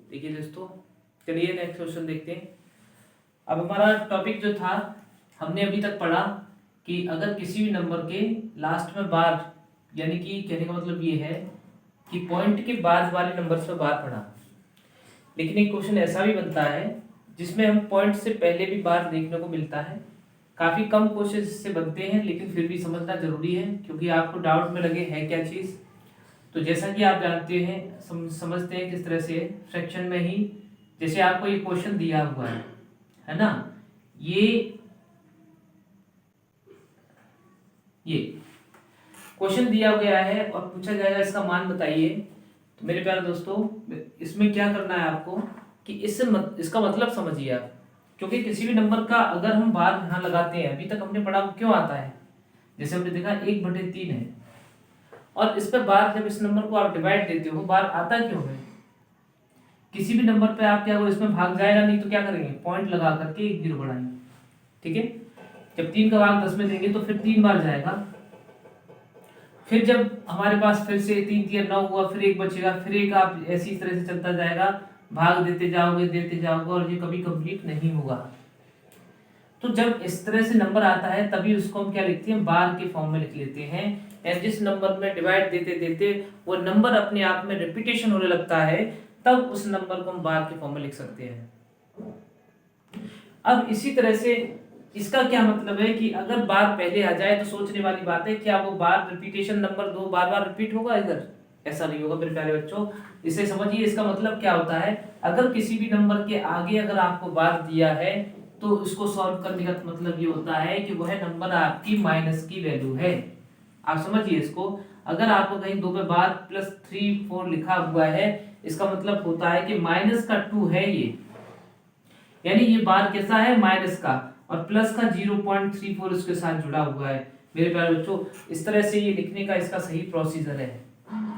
देखिए दोस्तों, चलिए नेक्स्ट क्वेश्चन देखते हैं। अब हमारा टॉपिक जो था, हमने अभी तक पढ़ा कि अगर किसी भी नंबर के लास्ट में बार, यानी कि कहने का मतलब ये है कि पॉइंट के बाद वाले नंबर पर बार पढ़ा, लेकिन एक क्वेश्चन ऐसा भी बनता है जिसमें हम पॉइंट से पहले भी बार देखने को मिलता है। काफ़ी कम क्वेश्चन इससे बनते हैं, लेकिन फिर भी समझना जरूरी है क्योंकि आपको डाउट में लगे है क्या चीज़। तो जैसा कि आप जानते हैं, समझते हैं किस तरह से फ्रैक्शन में ही, जैसे आपको ये क्वेश्चन दिया हुआ है ना, ये क्वेश्चन दिया गया है और पूछा जाएगा इसका मान बताइए। तो मेरे प्यारे दोस्तों, इसमें क्या करना है आपको कि इसका मतलब समझिए आप, क्योंकि किसी भी नंबर का अगर हम बार यहाँ लगाते हैं, अभी तक हमने पढ़ा क्यों आता है, जैसे हमने देखा 1/3 है, और इस पर बार जब इस नंबर को आप डिवाइड देते हो, बार आता क्यों है? किसी भी नंबर पे आप क्या हो, इसमें भाग जाएगा नहीं तो क्या करेंगे, पॉइंट लगा करके एक 0 बढ़ाएंगे, ठीक है। जब 3 का भाग 10 में देंगे तो फिर 3 बार जाएगा। फिर जब हमारे पास फिर से 3 3 9 हुआ, फिर एक बचेगा, फिर एक, आप ऐसी तरह से चलता जाएगा, भाग देते जाओगे और ये कभी कंप्लीट नहीं होगा। तो जब इस तरह से नंबर आता है तभी उसको हम क्या लिखते हैं, बार के फॉर्म में लिख लेते हैं। या जिस नंबर में डिवाइड देते देते वो नंबर अपने आप में रिपीटेशन होने लगता है, तब उस नंबर को हम बार के फॉर्म में लिख सकते हैं। अब इसी तरह से इसका क्या मतलब है कि अगर बार पहले आ जाए तो सोचने वाली बात है, क्या वो बार रिपीटेशन नंबर 2 बार बार रिपीट होगा इधर? ऐसा नहीं होगा मेरे प्यारे बच्चों। इसे समझिए, इसका मतलब क्या होता है, अगर किसी भी नंबर के आगे अगर आपको बार दिया है तो उसको सॉल्व करने का मतलब ये होता है कि वह नंबर आपकी माइनस की वैल्यू है। आप समझिए इसको, अगर आपको कहीं 2 पे बार +3 4 लिखा हुआ है, इसका मतलब होता है कि माइनस का 2 है ये, यानी ये बार कैसा है, माइनस का, और प्लस का 0.34 इसके साथ जुड़ा हुआ है। मेरे प्यारे बच्चों, इस तरह से ये लिखने का इसका सही प्रोसीजर है।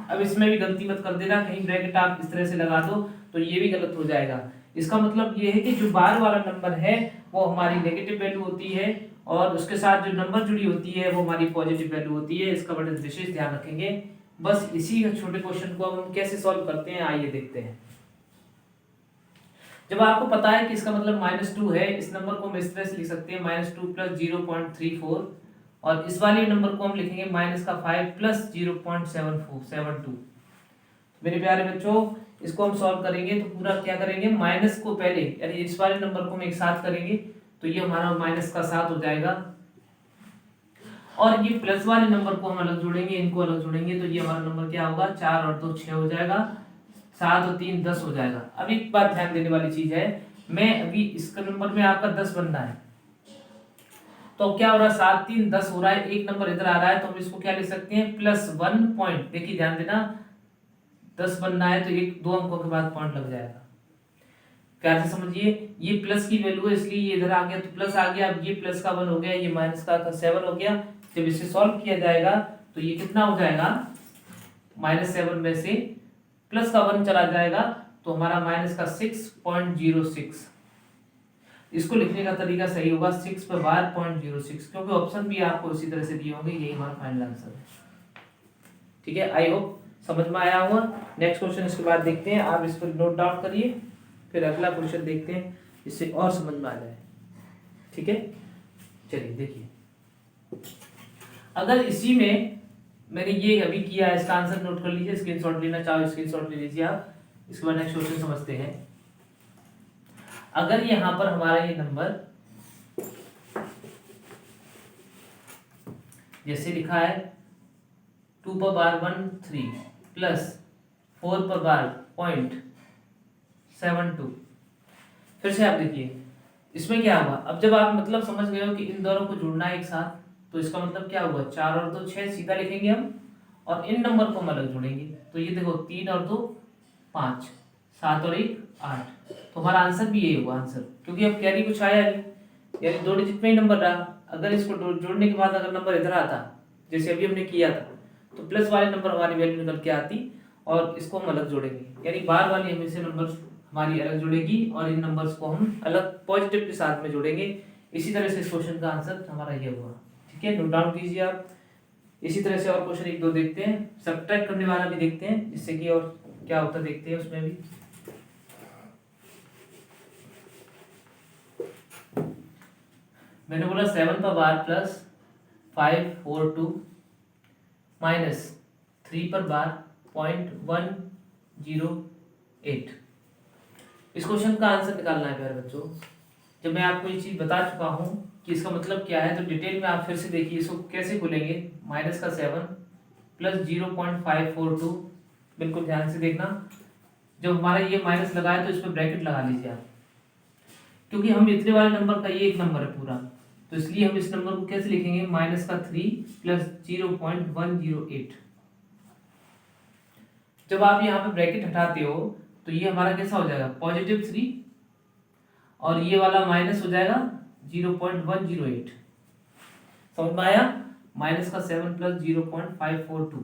अब इसमें भी गलती मत कर देना, कहीं ब्रैकेट आप इस तरह से लगा दो तो ये भी गलत हो जाएगा। इसका मतलब ये है कि जो बार वाला नंबर है वो हमारी नेगेटिव वैल्यू होती है, और उसके साथ जो नंबर जुड़ी होती है वो हमारी पॉजिटिव वैल्यू होती है। इसका बड़ा विशेष ध्यान रखेंगे। बस इसी छोटे क्वेश्चन को हम कैसे सॉल्व करते हैं, आइए देखते हैं। जब आपको पता है कि इसका मतलब -2 है, इस नंबर को हम इस तरह से लिख सकते हैं -2 + 0.34, और इस वाले नंबर को हम लिखेंगे -5 + 0.72। मेरे प्यारे बच्चों, इसको हम सॉल्व करेंगे तो पूरा क्या करेंगे, माइनस को पहले, यानी इस वाले नंबर को हम एक साथ करेंगे तो ये हमारा -7 हो जाएगा, और ये प्लस वाले नंबर को हम अलग जोड़ेंगे, इनको अलग जोड़ेंगे तो ये हमारा नंबर क्या होगा, 4 और 2 6 हो जाएगा, 7 और 3 10 हो जाएगा। अब एक बात ध्यान देने वाली चीज है, मैं अभी इसका नंबर में आपका 10 बनना है, तो क्या हो रहा है, 7 3 10 हो रहा है, एक नंबर इधर आ रहा है तो हम इसको क्या लिख सकते हैं, +1 पॉइंट। देखिए ध्यान देना, 10 बनना है तो एक 2 अंकों के बाद पॉइंट लग जाएगा। क्या से समझिए, ये प्लस की वैल्यू है इसलिए ये इधर आ गया तो प्लस आ गया, अब ये प्लस का 1 हो गया, ये माइनस का 7 हो गया। जब इसे सॉल्व किया जाएगा तो ये कितना हो जाएगा, -7 में से प्लस का 1 चला जाएगा तो हमारा -6.06। इसको लिखने का तरीका सही होगा 6 पर बार 0.06, क्योंकि ऑप्शन भी आपको इसी तरह से दिए होंगे, यही हमारा फाइनल आंसर है। ठीक है, आई होप समझ में आया होगा। नेक्स्ट क्वेश्चन इसके बाद देखते हैं, आप इस पर नोट डाउन करिए, फिर अगला क्वेश्चन देखते हैं, इससे और समझ में आ जाए। ठीक है, चलिए देखिए, अगर इसी में मैंने ये अभी किया है, इसका आंसर नोट कर लीजिए, स्क्रीनशॉट लेना चाहो स्क्रीनशॉट ले लीजिए आप। इसके बाद नेक्स्ट क्वेश्चन समझते हैं। अगर यहाँ पर हमारा ये नंबर जैसे लिखा है 2 पर बार 1 3 प्लस 4 पर बार 0.72, फिर से आप देखिए इसमें क्या हुआ। अब जब आप मतलब समझ गए हो कि इन दोनों को जुड़ना है एक साथ, तो इसका मतलब क्या हुआ, 4 और 2 6 सीधा लिखेंगे हम, और इन नंबर को हम अलग जोड़ेंगे तो ये देखो 3 और 2 5, 7 और 1 8, तो हमारा आंसर भी यही होगा आंसर, क्योंकि अब कैरी कुछ आया नहीं, यानी 2 डिजिट में ही नंबर रहा। अगर इसको जोड़ने के बाद अगर नंबर इधर आता जैसे अभी हमने किया था, तो प्लस वाले नंबर हमारी वैल्यू निकल के आती, और इसको हम अलग जोड़ेंगे, यानी बार वाली हमेशा नंबर हमारी अलग जुड़ेगी और इन नंबर्स को हम अलग पॉजिटिव के साथ में जोड़ेंगे। इसी तरह से इस क्वेश्चन का आंसर हमारा ये हुआ। ठीक है, नोट डाउन कीजिए आप। इसी तरह से और क्वेश्चन 1 2 देखते हैं, सब्ट्रैक्ट करने वाला भी देखते हैं, जिससे कि और क्या होता देखते हैं उसमें भी। मैंने बोला 7 पर बार प्लस 542 माइनस 3 पर बार 0.108। इस क्वेश्चन का आंसर निकालना है प्यारे बच्चों। जब मैं आपको ये चीज़ बता चुका हूँ कि इसका मतलब क्या है, तो डिटेल में आप फिर से देखिए इसको कैसे खोलेंगे। माइनस का 7 प्लस 0.542, बिल्कुल ध्यान से देखना। जब हमारा ये माइनस लगा है तो इस पर ब्रैकेट लगा लीजिए आप, क्योंकि हम इतने वाले नंबर का ये एक नंबर है पूरा, तो इसलिए हम इस नंबर को कैसे लिखेंगे, माइनस का 3 प्लस 0.108। जब आप यहाँ पे ब्रैकेट हटाते हो तो ये हमारा कैसा हो जाएगा, +3, और ये वाला माइनस हो जाएगा 0.108। समझ में आया? माइनस का 7 प्लस 0.542।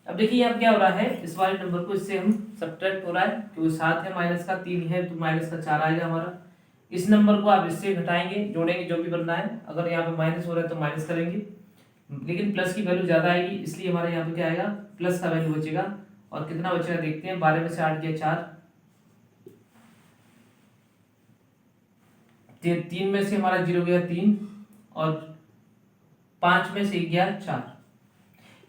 अब देखिए अब क्या हो रहा है, इस वाले नंबर को इससे हम सब्ट्रैक्ट हो रहा है, क्योंकि 7 है माइनस का 3 है तो माइनस का 4 आएगा हमारा। इस नंबर को आप इससे घटाएंगे, जोड़ेंगे, जो भी बनना है। अगर यहाँ पे माइनस हो रहा है तो माइनस करेंगे, लेकिन प्लस की वैल्यू ज्यादा आएगी, इसलिए हमारे यहाँ पे क्या आएगा, प्लस का वैल्यू बचेगा। और कितना बचेगा देखते हैं, 12 में से 8 गया 4, 3 में से हमारा 0 गया 3, और 5 में से गया 4,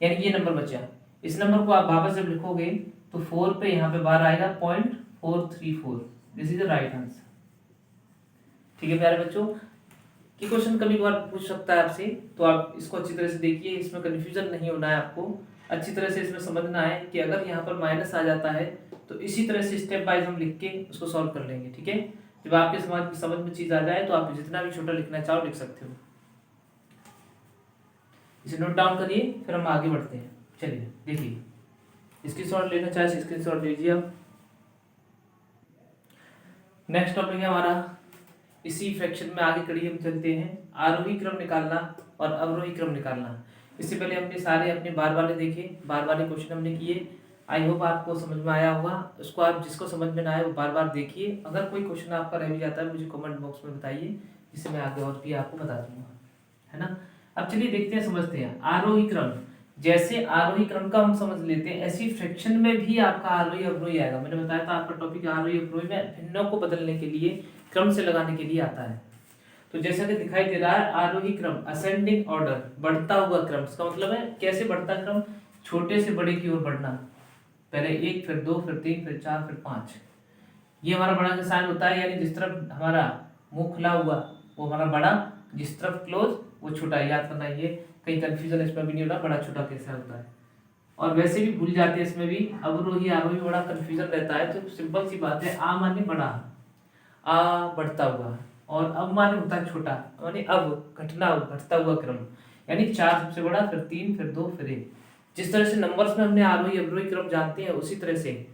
यानी ये नंबर बचा। इस नंबर को आप वापस जब लिखोगे तो 4 पे यहाँ पे बार आएगा 0.434। This is the right answer. ठीक है प्यारे बच्चों, कि क्वेश्चन कभी कभार पूछ सकता है आपसे, तो आप इसको अच्छी तरह से देखिए, इसमें कंफ्यूजन नहीं होना है आपको। अच्छी तरह से इसमें समझना है कि अगर यहाँ पर माइनस आ जाता है तो इसी तरह से स्टेप वाइज हम लिख के उसको सॉल्व कर लेंगे। ठीक है, जब आपके समझ में चीज आ जाए तो आप जितना भी छोटा लिखना चाहो लिख सकते हो। इसे नोट डाउन करिए, फिर हम आगे बढ़ते हैं। चलिए देखिए, स्क्रीनशॉट लेना चाहे स्क्रीनशॉट लीजिए आप। नेक्स्ट टॉपिक है हमारा, इसी फ्रैक्शन में आगे कड़ी हम चलते हैं, आरोही क्रम निकालना और अवरोही क्रम निकालना। इससे पहले हमने सारे अपने बार वाले देखे, बार वाले क्वेश्चन हमने किए। आई होप आपको समझ में आया होगा। उसको आप जिसको समझ में ना आए वो बार बार देखिए। अगर कोई क्वेश्चन आपका रह भी जाता है मुझे कमेंट बॉक्स में बताइए, जिससे मैं आगे और भी आपको बता दूंगा, है ना। अब चलिए देखते हैं, समझते हैं आरोही क्रम। जैसे आरोही क्रम का हम समझ लेते हैं, ऐसी फ्रैक्शन में भी आपका आरोही अवरोही आएगा। मैंने बताया था आपका टॉपिक आरोही अवरोही में भिन्नों को बदलने के लिए, क्रम से लगाने के लिए आता है। तो जैसा कि दिखाई दे रहा है, आरोही क्रम असेंडिंग ऑर्डर, बढ़ता हुआ क्रम। इसका मतलब है कैसे बढ़ता क्रम, छोटे से बड़े की ओर बढ़ना। पहले 1, फिर 2, फिर 3, फिर 4, फिर 5। ये हमारा बड़ा का साइन होता है, यानी जिस तरफ हमारा मुंह खुला हुआ वो हमारा बड़ा, जिस तरफ क्लोज वो छोटा। याद करना, ये कहीं कंफ्यूजन इसमें भी नहीं होना, बड़ा छोटा कैसे होता है। और वैसे भी भूल जाते हैं इसमें भी, अवरोही आरोही बड़ा कंफ्यूजन रहता है। तो सिंपल सी बात है, आ माने बड़ा, आ बढ़ता हुआ, और अब माने होता है छोटा, माने अब घटता हुआ क्रम। यानी 4 सबसे बड़ा, फिर 3, फिर 2, फिर 1। जिस तरह से नंबर्स में हमने आरोही अवरोही क्रम जानते हैं, उसी तरह से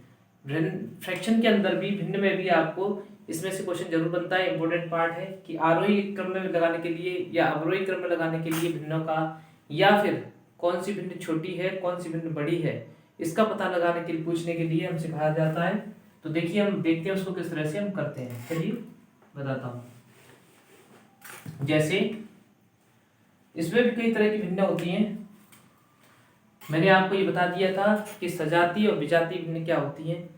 फ्रैक्शन के अंदर भी, भिन्न में भी आपको इसमें से क्वेश्चन जरूर बनता है। इंपॉर्टेंट पार्ट है कि आरोही क्रम में लगाने के लिए या अवरोही क्रम में लगाने के लिए भिन्नों का, या फिर कौन सी भिन्न छोटी है कौन सी भिन्न बड़ी है, इसका पता लगाने के लिए, पूछने के लिए हम सिखाया जाता है। तो देखिए हम देखते हैं उसको किस तरह से हम करते हैं। चलिए बताता हूं। जैसे इसमें भी कई तरह की भिन्न होती हैं। मैंने आपको ये बता दिया था कि सजातीय और विजातीय भिन्न क्या होती हैं।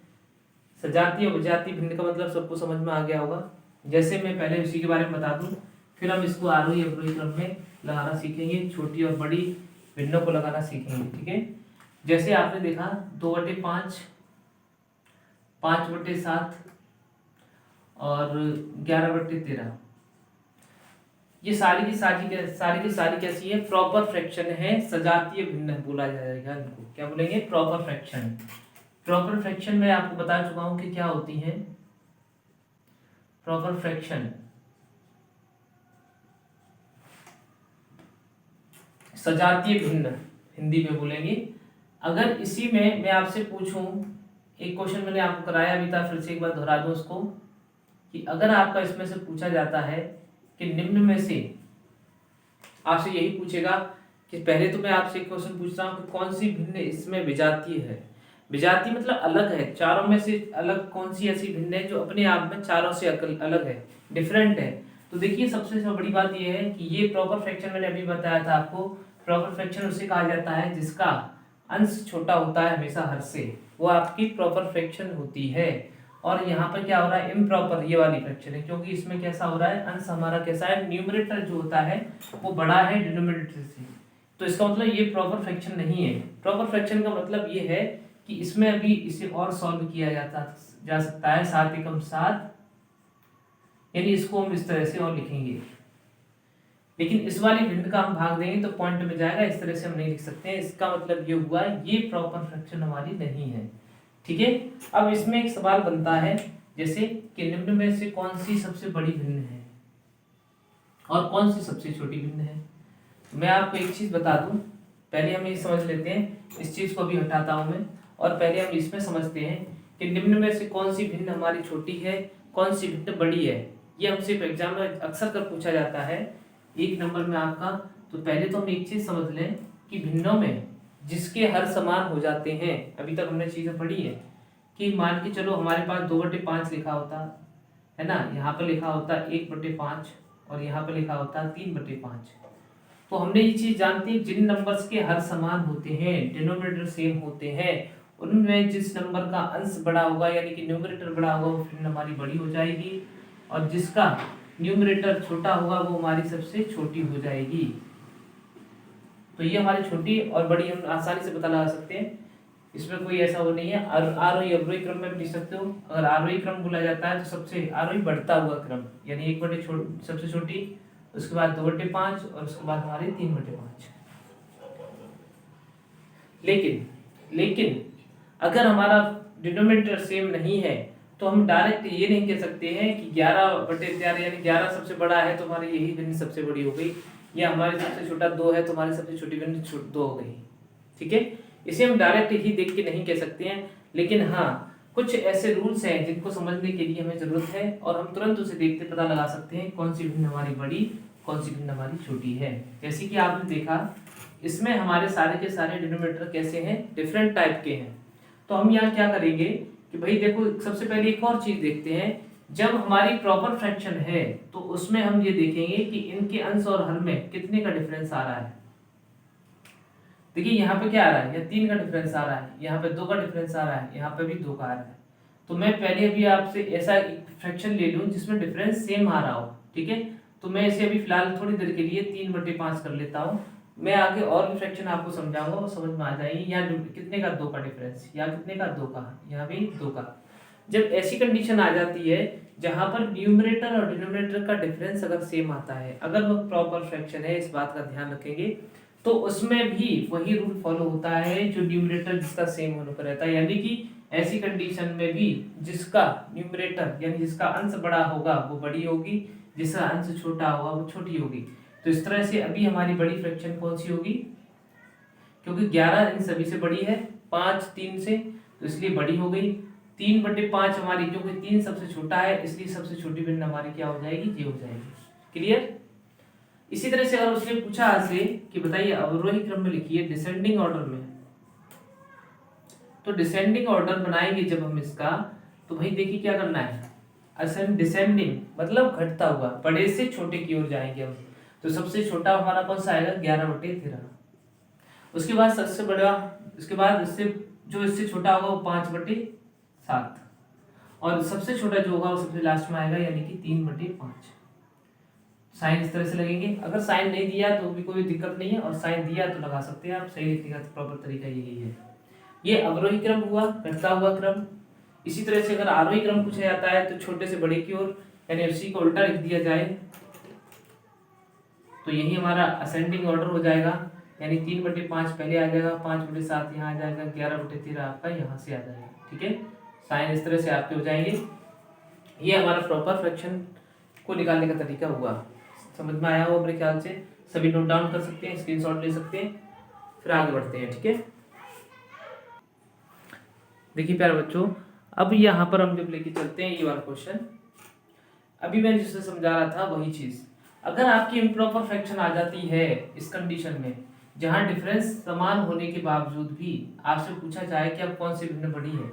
सजातीय और विजातीय भिन्न का मतलब सबको समझ में आ गया होगा। जैसे मैं पहले उसी के बारे में बता दूं, फिर हम इसको आरोही अवरोही क्रम में लगाना सीखेंगे, छोटी और बड़ी भिन्नों को लगाना सीखेंगे। ठीक है, जैसे आपने देखा 2/5, 5/7 और 11/13, ये सारी की सारी कैसी है, प्रॉपर फ्रैक्शन है, सजातीय भिन्न बोला जाएगा इनको। क्या बोलेंगे, प्रॉपर फ्रैक्शन। प्रॉपर फ्रैक्शन में आपको बता चुका हूं कि क्या होती है प्रॉपर फ्रैक्शन। सजातीय भिन्न हिंदी में बोलेंगे। अगर इसी में मैं आपसे पूछूं, एक क्वेश्चन मैंने आपको कराया भी था, फिर से एक बार दोहरा दूं उसको, कि अगर आपका इसमें से पूछा जाता है कि निम्न में से, आपसे यही पूछेगा कि पहले तो मैं आपसे एक क्वेश्चन पूछ रहा हूं कि कौन सी भिन्न इसमें विजातीय है। विजातीय मतलब अलग है, चारों में से अलग कौन सी ऐसी भिन्न है जो अपने आप में चारों से अलग है, डिफरेंट है। तो देखिए सबसे बड़ी बात यह है कि ये प्रॉपर फ्रैक्शन, मैंने अभी बताया था आपको, प्रॉपर फ्रैक्शन उसे कहा जाता है जिसका अंश छोटा होता है हमेशा हर से, वो आपकी प्रॉपर फ्रैक्शन होती है। और यहाँ पर क्या हो रहा है, इम्प्रॉपर ये वाली फ्रैक्शन है, क्योंकि इसमें कैसा हो रहा है, अंश हमारा कैसा है, न्यूमरेटर जो होता है वो बड़ा है डिनोमिनेटर से। तो इसका मतलब ये प्रॉपर फ्रैक्शन नहीं है। प्रॉपर फ्रैक्शन का मतलब ये है कि इसमें अभी इसे और सॉल्व किया जा सकता है, 7 एकम 7, यानी इसको हम इस तरह से और लिखेंगे, लेकिन इस वाली भिन्न का हम भाग देंगे तो पॉइंट में जाएगा, इस तरह से हम नहीं लिख सकते हैं। इसका मतलब ये हुआ ये प्रॉपर फ्रैक्शन हमारी नहीं है, ठीक है। अब इसमें एक सवाल बनता है जैसे कि निम्न में से कौन सी सबसे बड़ी भिन्न है और कौन सी सबसे छोटी भिन्न है। मैं आपको एक चीज बता दूं, पहले हम ये समझ लेते हैं, इस चीज को भी हटाता हूं मैं, और पहले हम इसमें समझते हैं कि निम्न में से कौन सी भिन्न हमारी छोटी है, कौन सी भिन्न बड़ी है। ये हमसे एग्जाम में अक्सर कर पूछा जाता है 1 नंबर में आपका। तो पहले तो हम एक चीज समझ लें कि भिन्नों में जिसके हर समान हो जाते हैं, अभी तक हमने चीजें पढ़ी है कि मान के चलो हमारे पास 2/5 लिखा होता है ना, यहाँ पे लिखा होता 1/5 और यहाँ पे लिखा होता 3/5। तो हमने ये चीज जानते हैं, जिन नंबर्स के हर समान होते हैं, डिनोमिनेटर सेम होते हैं, उनमें जिस नंबर का अंश बड़ा होगा यानी कि न्यूमरेटर बड़ा होगा वो भिन्न हमारी बड़ी हो जाएगी, और जिसका न्यूमरेटर छोटा होगा वो हमारी सबसे छोटी हो जाएगी। तो ये हमारी छोटी और बड़ी हम आसानी से पता लगा सकते हैं, इसमें कोई ऐसा वो नहीं है। आरोही अवरोही क्रम में लिख सकते हो। अगर आरोही क्रम बोला जाता है तो सबसे आरोही बढ़ता हुआ क्रम, यानी 1/, सबसे छोटी, उसके बाद 2/5 और उसके बाद हमारे 3/5। लेकिन अगर हमारा डिनोमिनेटर सेम नहीं है तो हम डायरेक्ट ये नहीं कह सकते हैं कि 11/13 यानी 11 सबसे बड़ा है तो हमारी यही भिन्न सबसे बड़ी हो गई, या हमारी सबसे छोटा 2 है तो हमारी सबसे छोटी भिन्न 2 हो गई, ठीक है। इसे हम डायरेक्ट ही देख के नहीं कह सकते हैं, लेकिन हाँ कुछ ऐसे रूल्स हैं जिनको समझने के लिए हमें जरूरत है, और हम तुरंत उसे देखते पता लगा सकते हैं कौन सी भिन्न हमारी बड़ी, कौन सी भिन्न हमारी छोटी है। जैसे कि आपने देखा इसमें हमारे सारे के सारे डिनोमिनेटर कैसे हैं, डिफरेंट टाइप के हैं। तो हम यहाँ क्या करेंगे कि भाई देखो, सबसे पहले एक और चीज देखते हैं, जब हमारी प्रॉपर फ्रैक्शन है तो उसमें हम ये देखेंगे कि इनके अंश और हर में कितने का डिफरेंस आ रहा है। देखिए यहाँ पे क्या आ रहा है, यहाँ 3 का डिफरेंस आ रहा है, यहाँ पे 2 का डिफरेंस आ रहा है, यहाँ पे भी 2 का आ रहा है। तो मैं पहले अभी आपसे ऐसा एक फ्रैक्शन ले लूँ जिसमें डिफरेंस सेम आ रहा हो, ठीक है। तो मैं इसे अभी फिलहाल थोड़ी देर के लिए 3/5 कर लेता हूँ। मैं आगे और भी फ्रैक्शन आपको समझाऊंगा, वो समझ में आ जाएगी। यहाँ कितने का 2 का डिफरेंस, यहाँ कितने का 2 का, यहाँ भी 2 का। जब ऐसी कंडीशन आ जाती है जहां पर न्यूमरेटर और डिनोमिनेटर का डिफरेंस अगर सेम आता है, अगर वो प्रॉपर फ्रैक्शन है, इस बात का ध्यान रखेंगे, तो उसमें भी वही रूल फॉलो होता है जो न्यूमरेटर जिसका सेम होने पर रहता है। यानी कि ऐसी कंडीशन में भी जिसका न्यूमरेटर यानी जिसका अंश बड़ा होगा वो बड़ी होगी, जिसका अंश छोटा होगा वो छोटी होगी। तो इस तरह से अभी हमारी बड़ी फ्रैक्शन कौन सी होगी, क्योंकि 11 इन सभी से बड़ी है, 5 3 से, तो इसलिए बड़ी हो गई। 3/5 हमारी, क्योंकि 3 सबसे छोटा है इसलिए सबसे छोटी भिन्न हमारी क्या हो जाएगी, ये हो जाएगी। क्लियर। इसी तरह से अगर उसने पूछा आपसे कि बताइए अवरोही क्रम में लिखिए डिसेंडिंग ऑर्डर में, तो डिसेंडिंग ऑर्डर बनाएंगे जब हम इसका, तो भाई देखिए क्या करना है, असेंड डिसेंडिंग मतलब घटता हुआ, बड़े से छोटे की ओर जाएंगे हम। तो सबसे छोटा हमारा कौन सा आएगा, 11/13। उसके बाद सबसे बड़ा, उसके बाद इससे जो इससे छोटा होगा वो 5/7, और सबसे छोटा जो होगा वो सबसे लास्ट में आएगा यानी कि 3/5। साइन इस तरह से लगेंगे। अगर साइन नहीं दिया तो भी कोई दिक्कत नहीं है, और साइन दिया तो लगा सकते हैं आप, सही लिखने का प्रॉपर तरीका यही है। ये अवरोही क्रम हुआ, घटता हुआ क्रम। इसी तरह से अगर आरोही क्रम पूछा जाता है तो छोटे से बड़े की ओर, यानी उसी को उल्टा लिख दिया जाए तो यही हमारा असेंडिंग ऑर्डर हो जाएगा, यानी 3/5 पहले आ जाएगा, 5/7 यहाँ आ जाएगा, 11/13 आपका यहाँ से आ जाएगा, ठीक है। साइन इस तरह से आपके हो जाएंगे। ये हमारा प्रॉपर फ्रैक्शन को निकालने का तरीका हुआ। समझ में आया हो मेरे ख्याल से, सभी नोट डाउन कर सकते हैं, स्क्रीनशॉट ले सकते हैं, फिर आगे बढ़ते हैं, ठीक है। देखिए प्यारे बच्चों, अब यहाँ पर हम जब लेके चलते हैं ये वाला क्वेश्चन, अभी मैं जिससे समझा रहा था वही चीज, अगर आपकी इम्प्रॉपर फ्रैक्शन आ जाती है इस कंडीशन में जहां डिफरेंस समान होने के बावजूद भी आपसे पूछा जाए कि अब कौन सी भिन्न बड़ी है,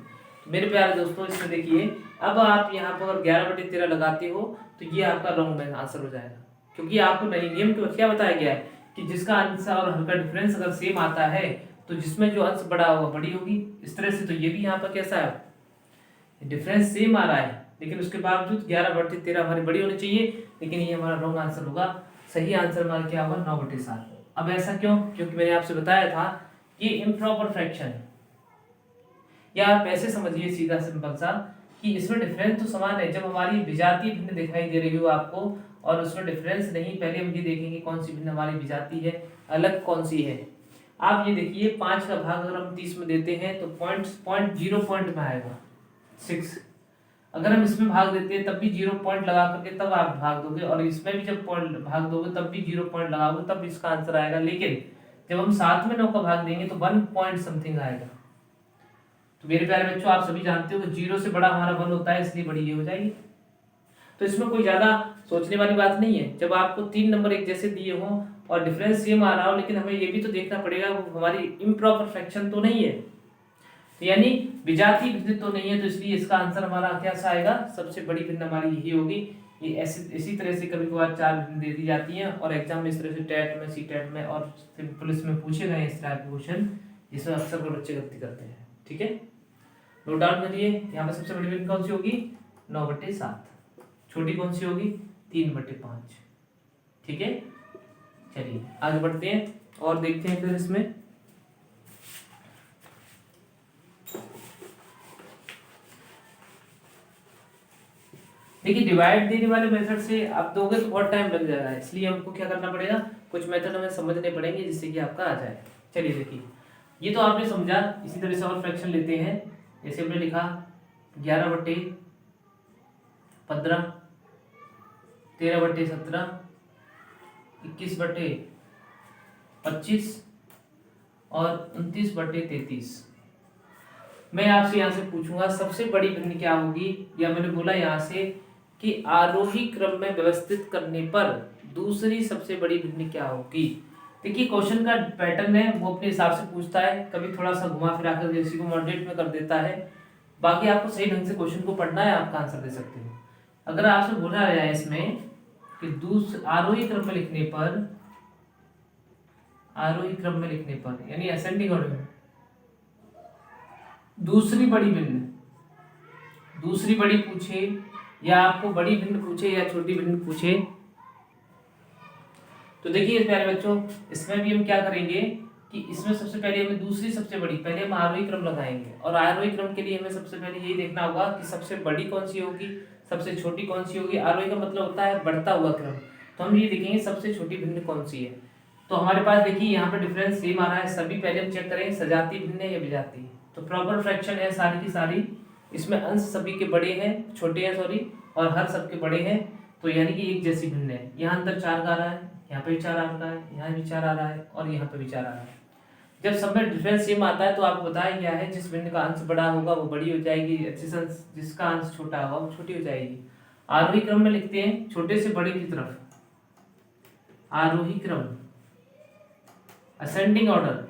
तो मेरे प्यारे दोस्तों इसमें देखिए, अब आप यहाँ पर 11/13 लगाते हो तो ये आपका रॉन्ग आंसर हो जाएगा, क्योंकि आपको नियम क्या बताया गया है कि जिसका अंश और हर का डिफरेंस अगर सेम आता है तो जिसमें जो अंश बड़ा होगा बड़ी होगी। इस तरह से तो ये भी यहाँ पर कैसा है, डिफरेंस सेम आ रहा है लेकिन उसके बावजूद 11/13 हमारी बड़ी होनी चाहिए, लेकिन ये हमारा रॉन्ग आंसर होगा। सही आंसर हमारा क्या होगा 9/7। अब ऐसा क्यों? क्योंकि मैंने आपसे बताया था कि इम्प्रॉपर फ्रैक्शन, या आप ऐसे समझिए सीधा सिंपल सा कि इसमें डिफरेंस तो समान है। जब हमारी विजातीय भिन्न दिखाई दे रही हो आपको और उसमें डिफरेंस नहीं, पहले हम ये देखेंगे कौन सी भिन्न हमारी विजातीय है, अलग कौन सी है। आप ये देखिए 5 का भाग अगर हम 30 में देते हैं तो पॉइंट 0 पॉइंट में आएगा 6। अगर हम इसमें भाग देते हैं तब भी 0 पॉइंट लगा करके तब आप भाग दोगे, और इसमें भी जब पॉइंट भाग दोगे तब भी 0 पॉइंट लगाओगे तब इसका आंसर आएगा। लेकिन जब हम साथ में 9 का भाग देंगे तो 1 पॉइंट समथिंग आएगा। तो मेरे प्यारे बच्चों, आप सभी जानते हो कि 0 से बड़ा हमारा 1 होता है, इसलिए बड़ी ये हो जाएगी। तो इसमें कोई ज्यादा सोचने वाली बात नहीं है। जब आपको 3 नंबर एक जैसे दिए हों और डिफरेंस सेम आ रहा हो, लेकिन हमें ये भी तो देखना पड़ेगा वो हमारी इम्प्रॉपर फ्रैक्शन तो नहीं है, तो यानी विजातीय भिन्न तो नहीं है, तो इसलिए इसका आंसर हमारा कैसा आएगा, सबसे बड़ी भिन्न हमारी यही होगी। ये ऐसे इसी तरह से कभी कभार 4 भिन्न दे दी जाती हैं और एग्जाम में इस तरह से टेट में, सी टेट में और पुलिस में पूछे गए इस तरह के क्वेश्चन, जिसमें अक्सर कोई बच्चे गलती करते हैं। ठीक है, नोट डाउन करिए। यहाँ पे सबसे बड़ी भिन्न कौन सी होगी 9/7, छोटी कौन सी होगी 3/5। ठीक है, चलिए आगे बढ़ते हैं और देखते हैं फिर इसमें। देखिए डिवाइड देने वाले मेथड से आप दोगे तो बहुत टाइम लग जाएगा, इसलिए हमको क्या करना पड़ेगा, कुछ मेथड हमें समझने पड़ेंगे जिससे कि आपका आ जाए। चलिए देखिए, ये तो आपने समझा। इसी तरह से और फ्रैक्शन लेते हैं। जैसे हमने लिखा 11/15, 13/17, 21/25 और 29/33। मैं आपसे यहाँ से पूछूंगा सबसे बड़ी भिन्न क्या होगी, या मैंने बोला यहाँ से कि आरोही क्रम में व्यवस्थित करने पर दूसरी सबसे बड़ी भिन्न क्या होगी। देखिए क्वेश्चन का पैटर्न है वो अपने हिसाब से पूछता है, कभी थोड़ा सा घुमा फिरा कर किसी को मॉडरेट में कर देता है। बाकी आपको सही ढंग से क्वेश्चन को पढ़ना है, आपका आंसर दे सकते हो। अगर आपसे बोला गया है इसमें कि आरोही क्रम में लिखने पर, आरोही क्रम में लिखने पर यानी असेंडिंग ऑर्डर में दूसरी बड़ी भिन्न, दूसरी बड़ी पूछे या आपको बड़ी भिन्न पूछे या छोटी भिन्न पूछे, तो देखिए प्यारे बच्चों इसमें भी हम क्या करेंगे कि इसमें सबसे पहले हमें दूसरी सबसे बड़ी, पहले हम आरोही क्रम लगाएंगे और आरोही क्रम के लिए हमें सबसे पहले यही देखना होगा कि सबसे बड़ी कौन सी होगी, सबसे छोटी कौन सी होगी। आरोही का मतलब होता है बढ़ता हुआ क्रम, तो हम ये देखेंगे सबसे छोटी भिन्न कौन सी है। तो हमारे पास देखिए यहाँ पे डिफरेंस सेम आ रहा है सभी। पहले हम चेक करें सजातीय भिन्न है या विजातीय। तो प्रॉपर फ्रैक्शन है सारी की सारी, इसमें अंश सभी के बड़े हैं, छोटे हैं सॉरी, और हर सबके बड़े हैं, तो यानी कि एक जैसी भिन्न है। यहाँ अंदर 4 का आ रहा है, यहाँ पे भी 4 आ रहा है, यहाँ भी 4 आ रहा है और यहाँ पे भी 4 आ रहा है। जब सब में डिफरेंस सेम आता है तो आपको बताया गया है जिस भिन्न का अंश बड़ा होगा वो बड़ी हो जाएगी, जिसका अंश छोटा होगा वो छोटी हो जाएगी। आरोही क्रम में लिखते हैं छोटे से बड़े की तरफ, आरोही क्रम असेंडिंग ऑर्डर।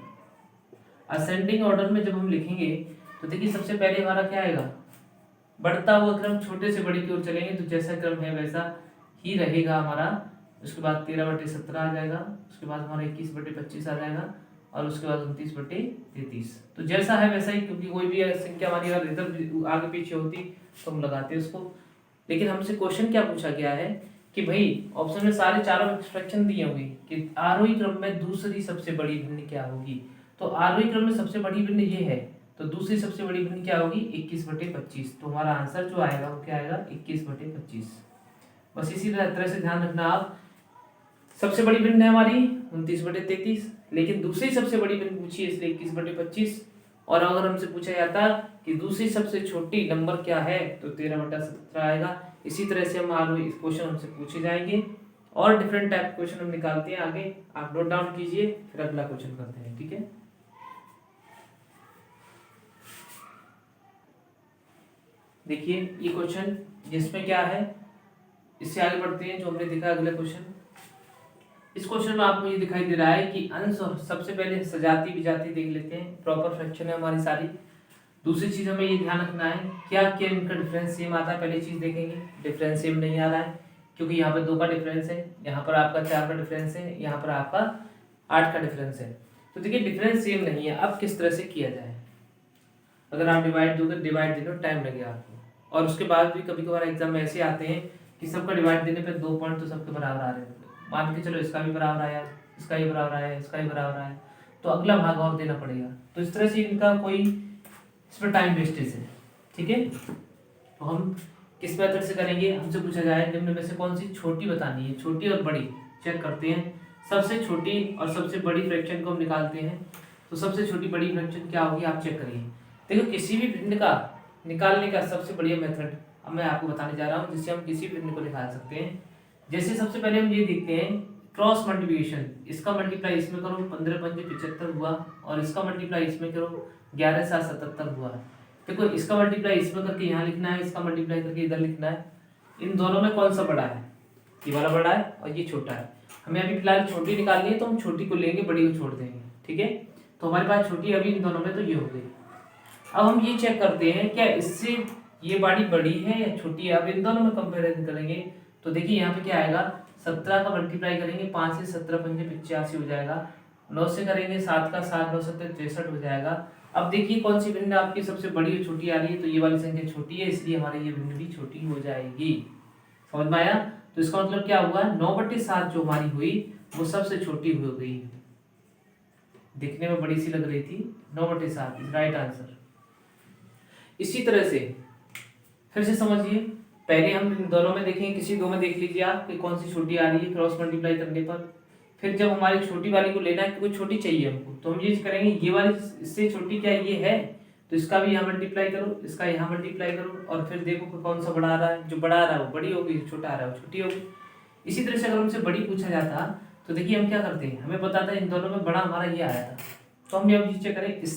असेंडिंग ऑर्डर में जब हम लिखेंगे तो देखिए सबसे पहले हमारा क्या आएगा, बढ़ता हुआ क्रम, छोटे से बड़े की ओर चलेंगे तो जैसा क्रम है वैसा ही रहेगा हमारा। उसके बाद 13/17 आ जाएगा, उसके बाद हमारा 21/25 आ जाएगा और उसके बाद 29/33। तो जैसा है वैसा ही, क्योंकि कोई भी संख्या हमारी अगर इधर आगे पीछे होती तो हम लगाते उसको। लेकिन हमसे क्वेश्चन क्या पूछा गया है कि भाई ऑप्शन में सारे चारों फ्रैक्शन दिए होंगे कि आरोही क्रम में दूसरी सबसे बड़ी भिन्न क्या होगी। तो आरोही क्रम में सबसे बड़ी भिन्न ये है, तो दूसरी सबसे बड़ी भिन्न क्या होगी 21/25। तो हमारा आंसर जो आएगा वो क्या आएगा 21/25। बस इसी तरह से ध्यान रखना आप। सबसे बड़ी भिन्न है हमारी 29/33, लेकिन दूसरी सबसे बड़ी भिन्न पूछी है इसलिए 21/25। और अगर हमसे पूछा जाता कि दूसरी सबसे छोटी नंबर क्या है तो 13/17 आएगा। इसी तरह से हम आगे इस क्वेश्चन हमसे पूछे जाएंगे और डिफरेंट टाइप क्वेश्चन हम निकालते हैं आगे। आप नोट डाउन कीजिए फिर अगला क्वेश्चन करते हैं। ठीक है, देखिए ये क्वेश्चन जिसमें क्या है, इससे आगे बढ़ते हैं। जो हमने देखा अगला क्वेश्चन, इस क्वेश्चन में आपको ये दिखाई दे रहा है कि अंश, और सबसे पहले सजाती विजाती देख लेते हैं। प्रॉपर फ्रैक्शन है हमारी सारी। दूसरी चीज हमें ये ध्यान रखना है क्या क्या इनका डिफरेंस सेम आता है, पहले चीज देखेंगे। डिफरेंस सेम नहीं आ रहा है क्योंकि यहाँ पर 2 का डिफरेंस है, यहाँ पर आपका 4 का डिफरेंस है, यहाँ पर आपका 8 का डिफरेंस है। तो देखिए डिफरेंस सेम नहीं है, अब किस तरह से किया जाए। अगर आप डिवाइड दोगे, डिवाइड दे दो, टाइम लगेगा आपको। और उसके बाद भी कभी कभार एग्जाम में ऐसे आते हैं कि सबका डिवाइड देने पे 2 पॉइंट तो सबके बराबर आ रहे हैं, मान के चलो इसका भी बराबर आया, इसका भी बराबर आया, इसका भी बराबर आया, तो अगला भाग और देना पड़ेगा। तो इस तरह से इनका कोई इसमें टाइम वेस्टेज है। ठीक है, तो हम किस मेथड से करेंगे, हमसे पूछा जाए निम्न में से कौन सी छोटी बतानी है, छोटी और बड़ी चेक करते हैं। सबसे छोटी और सबसे बड़ी फ्रैक्शन को हम निकालते हैं। तो सबसे छोटी बड़ी फ्रैक्शन क्या होगी आप चेक करिए। देखो किसी भी भिन्न का निकालने का सबसे बढ़िया मेथड अब मैं आपको बताने जा रहा हूँ, जिससे हम किसी भिन्न को निकाल सकते हैं। जैसे सबसे पहले हम ये देखते हैं क्रॉस मल्टीप्लिकेशन, इसका मल्टीप्लाई इसमें करो 15 पंजे 75 हुआ, और इसका मल्टीप्लाई इसमें करो 11 7 77 हुआ। देखो इसका मल्टीप्लाई इसमें करके यहाँ लिखना है, इसका मल्टीप्लाई करके इधर लिखना है। इन दोनों में कौन सा बड़ा है, ये वाला बड़ा है और ये छोटा है। हमें अभी फिलहाल छोटी निकालनी है तो हम छोटी को लेंगे, बड़ी को छोड़ देंगे। ठीक है, तो हमारे पास छोटी अभी इन दोनों में तो ये हो गई। अब हम ये चेक करते हैं क्या इससे ये बाड़ी बड़ी है या छोटी है। अब इन दोनों में कंपेरिजन करेंगे तो देखिए यहाँ पे क्या आएगा, 17 का मल्टीप्लाई करेंगे 5 से 17 पंजे 85 हो जाएगा, 9 से करेंगे 7 का 7 9 7 63 हो जाएगा। अब देखिए कौन सी भिन्न आपकी सबसे बड़ी और छोटी आ रही है, तो ये वाली संख्या छोटी है, इसलिए हमारी ये भिन्न भी छोटी हो जाएगी। समझ में आया? तो इसका मतलब क्या हुआ, 9/7 जो हमारी हुई वो सबसे छोटी हो गई, दिखने में बड़ी सी लग रही थी, 9/7 इज राइट आंसर। इसी तरह से फिर से समझिए, पहले हम इन दोनों में देखेंगे, किसी दो में देख लीजिए आप कि कौन सी छोटी आ रही है क्रॉस मल्टीप्लाई करने पर। फिर जब हमारी छोटी वाली को लेना है, क्योंकि छोटी चाहिए हमको, तो हम ये करेंगे ये वाली इससे छोटी क्या ये है, तो इसका भी यहाँ मल्टीप्लाई करो, इसका यहाँ मल्टीप्लाई करो, और फिर देखो कि कौन सा बड़ा आ रहा है, जो बड़ा आ रहा है वो बड़ी होगी, जो छोटा आ रहा है वो छोटी होगी। इसी तरह से अगर हमसे बड़ी पूछा जाता तो देखिए हम क्या करते हैं, हमें पता था इन दोनों में बड़ा हमारा ये आया था, तो हम अब ये चेक करें इस